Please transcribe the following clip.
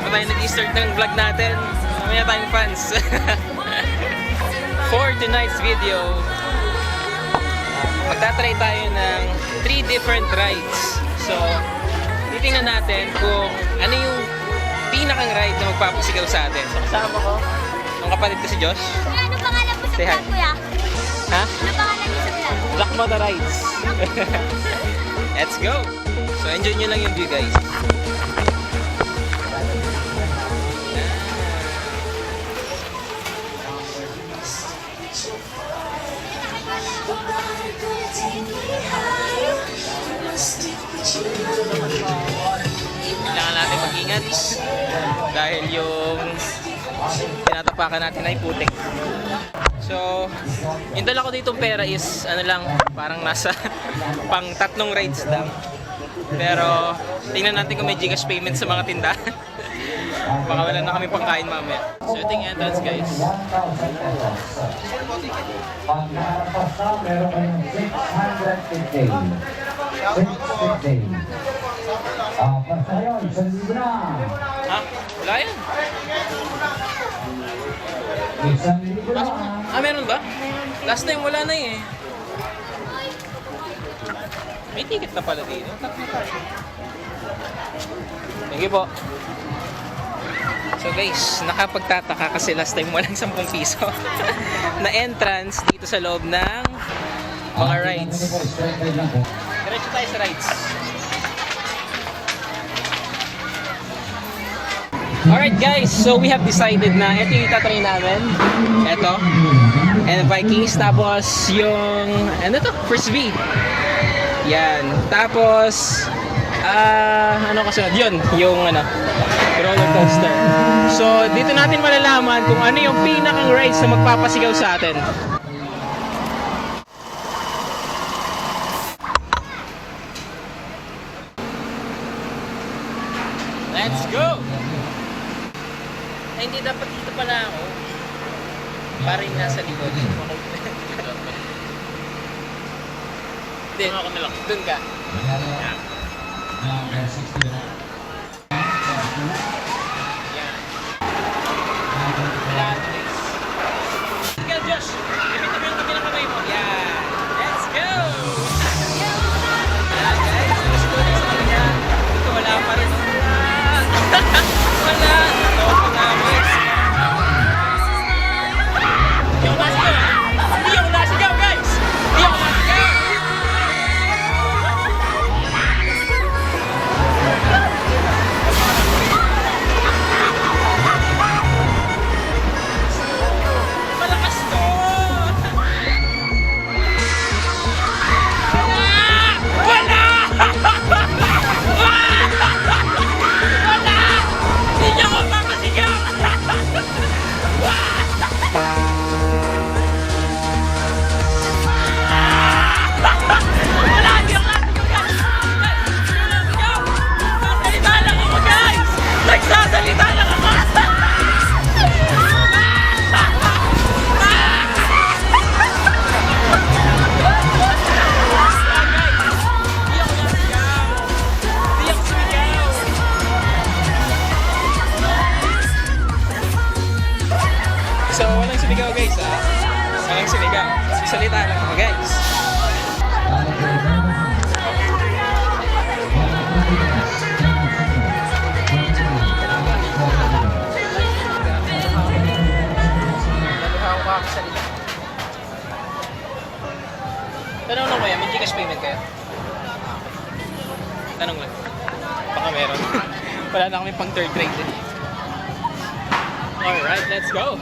pa tayo nag-start ng vlog natin. Mamaya tayong fans. For tonight's video, magtatry tayo ng 3 different rides. So, titingnan natin kung ano yung pinakang ride na magpapasigaw sa atin. So, kasama ko ang kapatid ko si Josh. Ano pangalan mo sa Say hi. vlog, kuya? Ha? Ano pangalan mo sa vlog? Black Mota Rides. Let's go! So, enjoy nyo lang yung view, guys. Kailangan natin mag-ingat dahil yung tinatapakan natin ay putik. So, yung dala ko ditong pera is ano lang, parang nasa pang 3 rides lang. Pero tingnan natin kung may GCash payment sa mga tindahan. Baka wala na kami pangkain mamaya. So, ito yung entrance, guys. Pag nakapas na, meron kayong 650. 650. Basta yun, 1,000 na. Ha? Wala yan. 1,000 na. Meron ba? Last time wala na eh. May ticket na pala dito. Thank you po. So guys, nakapagtataka kasi last time walang 10 piso na entrance dito sa loob ng mga rides. Diretso tayo sa rides. Alright guys, so we have decided na ito yung itatry namin. Ito. And Vikings. Tapos yung, ano to? Frisbee. Yan. Tapos, ano kasunod? Yun, yung ano, roller coaster. So, dito natin malalaman kung ano yung pinakang rides na magpapasigaw sa atin. Let's go! Ay, hindi dapat dito pala ako. Parang nasa likod. Hindi, ako na lang. Doon ka. Yan. Sige, Josh. Limit mo yung tabi ng kamay mo. Yan. Let's go! Yan, guys. Let's go sa kanya. Dito wala pa rin. Wala. Tawa pa namin. Hindi ako nasigaw. Hindi ako nasigaw, guys. Hindi ako nasigaw. Malakas to. Wala! Wala! Hindi niya ako papasigaw. Wala! Hindi ako nasigaw, guys! Nagsasalita lang ako, guys! Nagsasalita lang ako! So, walang sinigaw, guys, ha? Walang sinigaw. Salita lang ako, guys. Tanong lang kaya, may GCash payment kayo? Tanong lang. Baka meron. Wala na kami pang 3rd grade eh. Alright, let's go!